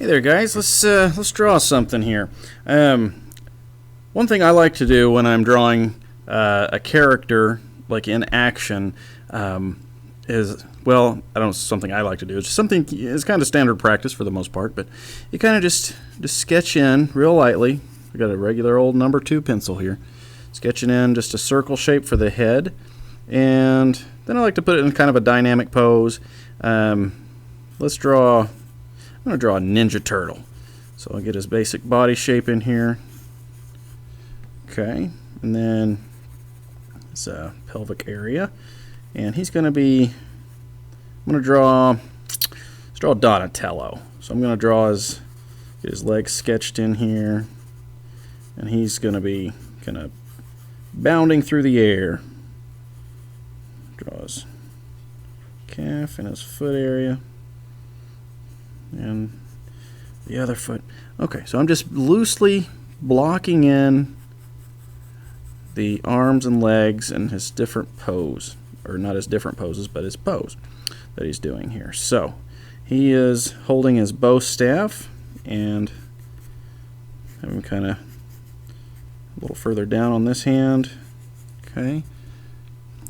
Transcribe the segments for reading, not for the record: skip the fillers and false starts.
Hey there, guys. Let's draw something here. One thing I like to do when I'm drawing a character, like in action, is, well, I don't know, something I like to do. It's just something, it's kind of standard practice for the most part, but you kind of just sketch in real lightly. I got a regular old number 2 pencil here. Sketching in just a circle shape for the head, and then I like to put it in kind of a dynamic pose. Let's draw. I'm going to draw a Ninja Turtle. So I'll get his basic body shape in here. Okay, and then his pelvic area. And he's going to be, I'm going to draw, let's draw Donatello. So I'm going to get his legs sketched in here. And he's going to be kind of bounding through the air. Draw his calf and his foot area. And the other foot. Okay, so I'm just loosely blocking in the arms and legs and his different pose, or not his different poses, but his pose that he's doing here. So he is holding his bow staff, and have him kind of a little further down on this hand. Okay,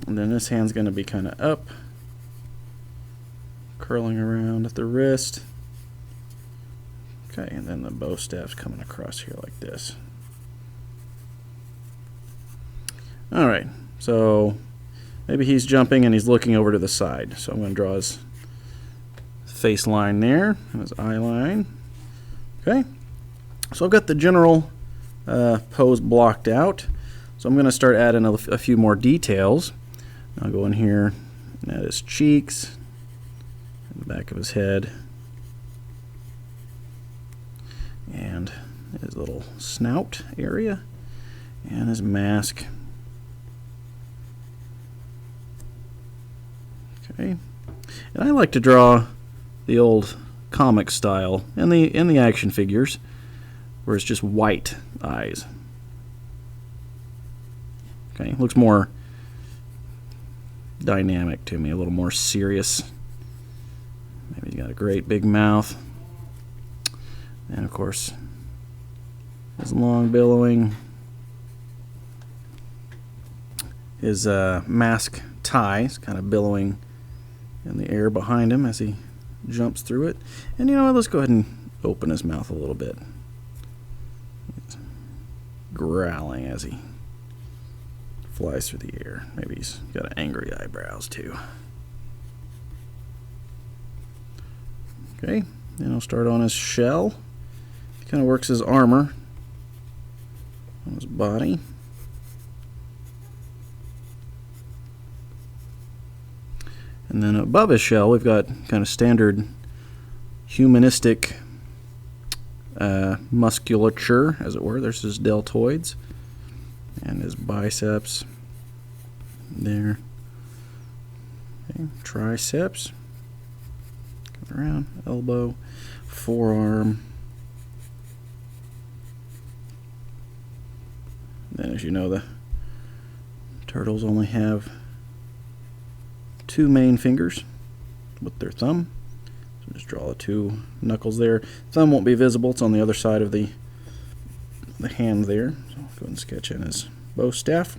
and then this hand's going to be kind of up, curling around at the wrist. Okay, and then the bow staff's coming across here like this. Alright, so maybe he's jumping and he's looking over to the side. So I'm going to draw his face line there, and his eye line. Okay, so I've got the general pose blocked out. So I'm going to start adding a few more details. I'll go in here and add his cheeks, and the back of his head, and his little snout area, and his mask. Okay, and I like to draw the old comic style in the action figures, where it's just white eyes. Okay, looks more dynamic to me, a little more serious. Maybe he's got a great big mouth. And of course, his long billowing, his mask tie is kind of billowing in the air behind him as he jumps through it. And you know what, let's go ahead and open his mouth a little bit. He's growling as he flies through the air. Maybe he's got angry eyebrows too. Okay, then I'll start on his shell. Kind of works his armor on his body. And then above his shell, we've got kind of standard humanistic musculature, as it were. There's his deltoids and his biceps there. Okay, triceps, coming around, elbow, forearm. Then, as you know, the turtles only have 2 main fingers with their thumb. So just draw the 2 knuckles there. Thumb won't be visible, it's on the other side of the hand there. So I'll go ahead and sketch in his bow staff.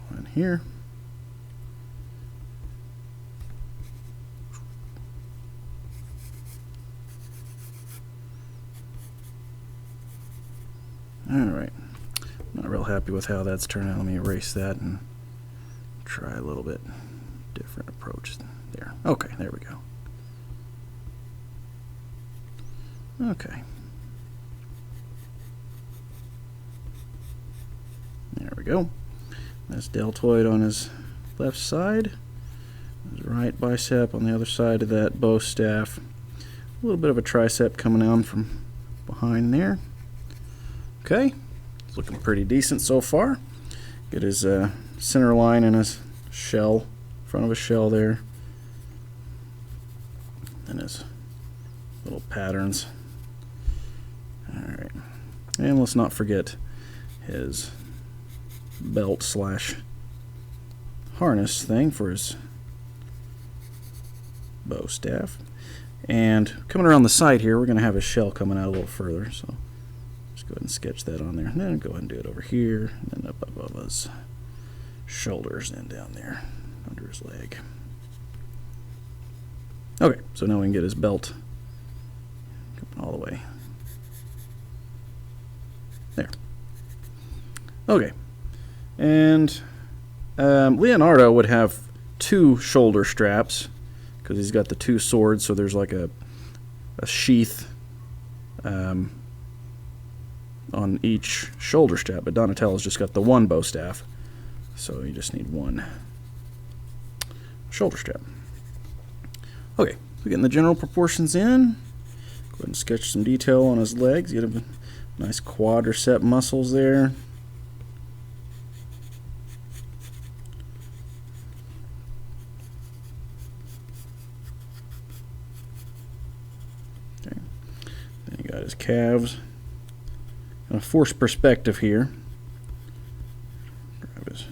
Draw in here. Alright, not real happy with how that's turned out. Let me erase that and try a little bit different approach there. Okay, there we go. Okay. There we go. That's deltoid on his left side. His right bicep on the other side of that bow staff. A little bit of a tricep coming on from behind there. Okay, it's looking pretty decent so far. Get his center line in his shell, front of his shell there, and his little patterns. Alright, and let's not forget his belt slash harness thing for his bow staff. And coming around the side here, we're going to have a shell coming out a little further. So just go ahead and sketch that on there. And then go ahead and do it over here, and then up above his shoulders and down there under his leg. Okay, so now we can get his belt all the way there. Okay, and Leonardo would have 2 shoulder straps because he's got the 2 swords, so there's like a sheath on each shoulder strap, but Donatello's just got the 1 bow staff, so you just need 1 shoulder strap. Okay, so getting the general proportions in. Go ahead and sketch some detail on his legs. Get him nice quadricep muscles there. Okay. Then you got his calves. Gonna force perspective here. Grab his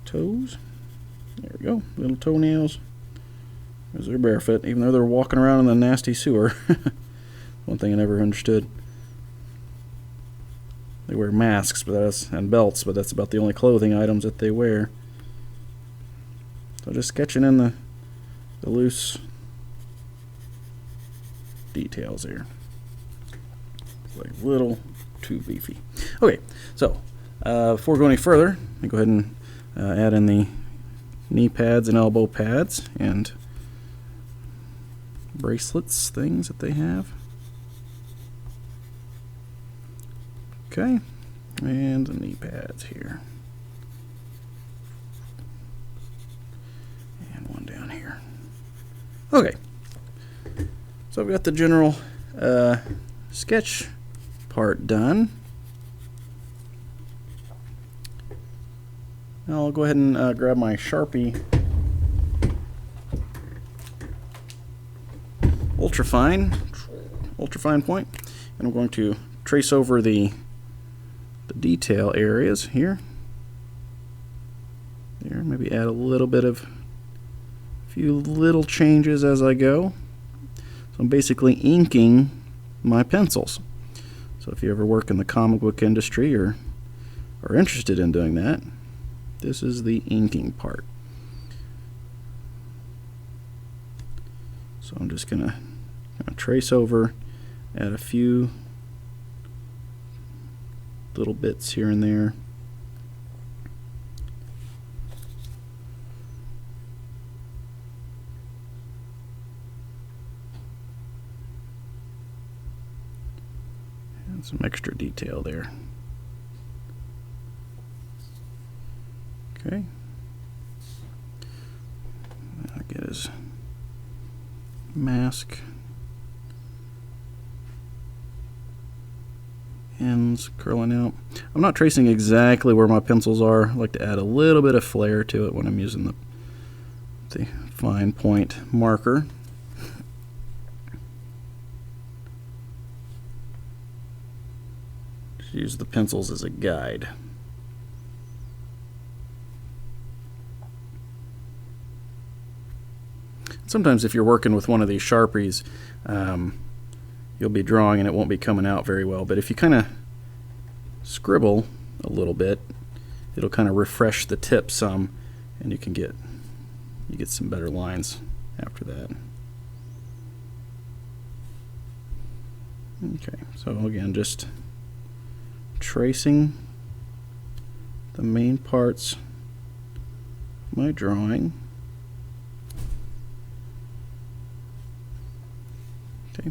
toes. There we go. Little toenails. Because they're barefoot, even though they're walking around in the nasty sewer. One thing I never understood. They wear masks and belts, but that's about the only clothing items that they wear. So just sketching in the loose details here. It's like a little too beefy. Okay, so before we go any further, let me go ahead and add in the knee pads and elbow pads and bracelets things that they have. Okay, and the knee pads here. And one down here. Okay, so I've got the general sketch part done. Now I'll go ahead and grab my Sharpie ultrafine point, and I'm going to trace over the detail areas here. There, maybe add a little bit of a few little changes as I go. So I'm basically inking my pencils. So if you ever work in the comic book industry or are interested in doing that, this is the inking part. So I'm just gonna trace over, add a few little bits here and there. And some extra detail there. Okay. I'll get his mask. Ends curling out. I'm not tracing exactly where my pencils are. I like to add a little bit of flair to it when I'm using the fine point marker. Just use the pencils as a guide. Sometimes if you're working with one of these Sharpies, you'll be drawing and it won't be coming out very well, but if you kind of scribble a little bit, it'll kind of refresh the tip some, and you get some better lines after that. Okay, so again, just tracing the main parts of my drawing. Okay.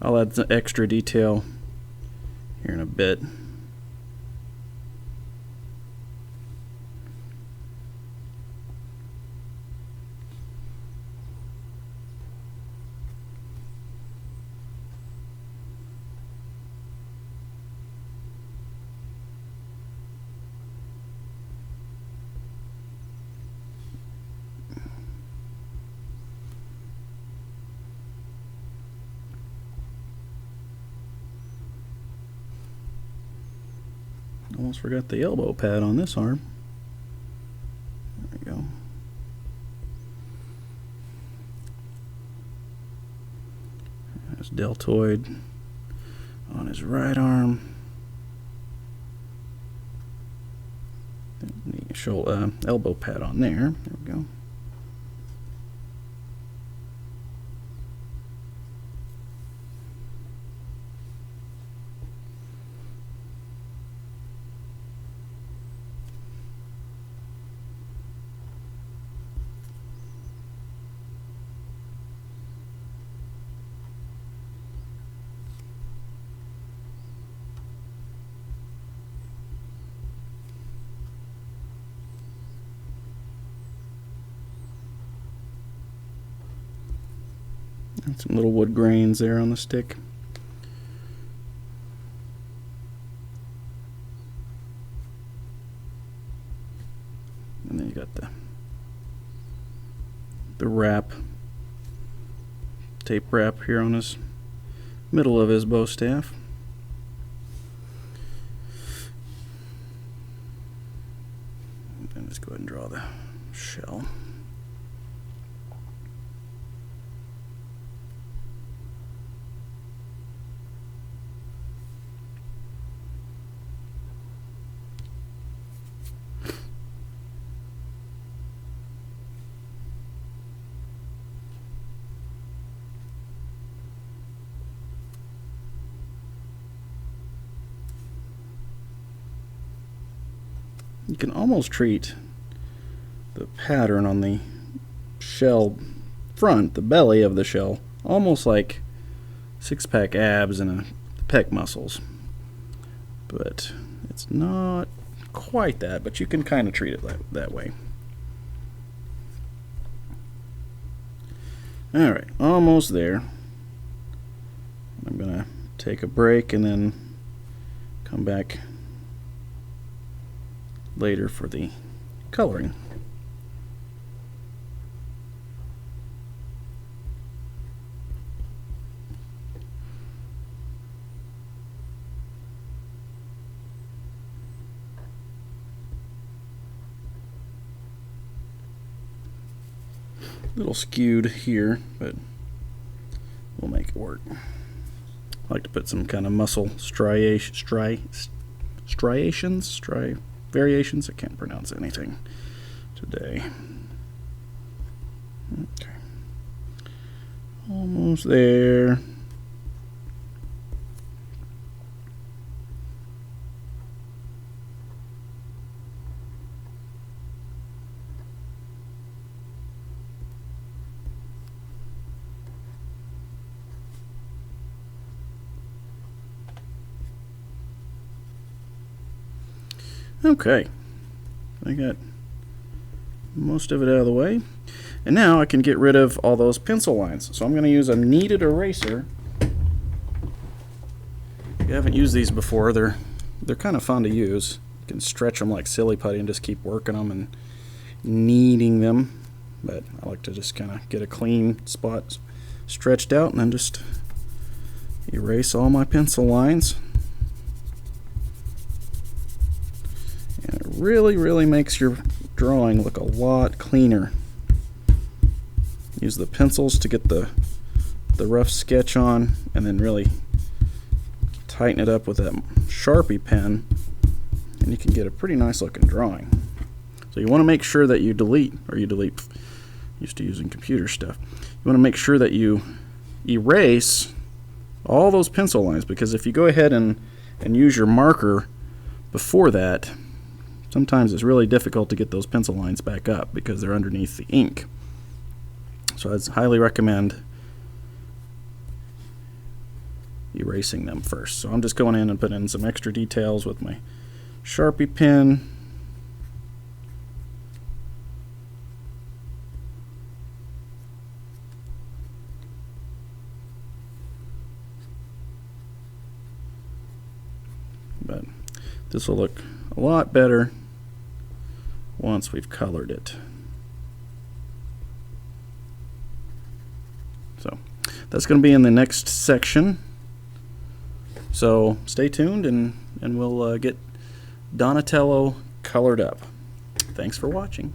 I'll add the extra detail here in a bit. Almost forgot the elbow pad on this arm. There we go. His deltoid on his right arm. The elbow pad on there. There we go. And some little wood grains there on the stick. And then you got the wrap, tape wrap here on his middle of his bow staff. And let's go ahead and draw the shell. You can almost treat the pattern on the shell front, the belly of the shell, almost like six-pack abs and the pec muscles. But it's not quite that, but you can kind of treat it that way. Alright, almost there. I'm going to take a break and then come back later for the coloring. A little skewed here, but we'll make it work. I like to put some kind of muscle variations. I can't pronounce anything today. Okay. Almost there. Okay, I got most of it out of the way, and now I can get rid of all those pencil lines. So I'm going to use a kneaded eraser. If you haven't used these before, they're kind of fun to use. You can stretch them like silly putty and just keep working them and kneading them. But I like to just kind of get a clean spot stretched out and then just erase all my pencil lines. And it really makes your drawing look a lot cleaner. Use the pencils to get the rough sketch on, and then really tighten it up with that Sharpie pen, and you can get a pretty nice looking drawing. So you want to make sure that you delete, used to using computer stuff, you want to make sure that you erase all those pencil lines, because if you go ahead and use your marker before that, sometimes it's really difficult to get those pencil lines back up because they're underneath the ink. So I'd highly recommend erasing them first. So I'm just going in and putting in some extra details with my Sharpie pen. But this will look a lot better once we've colored it. So that's going to be in the next section. So stay tuned and we'll get Donatello colored up. Thanks for watching.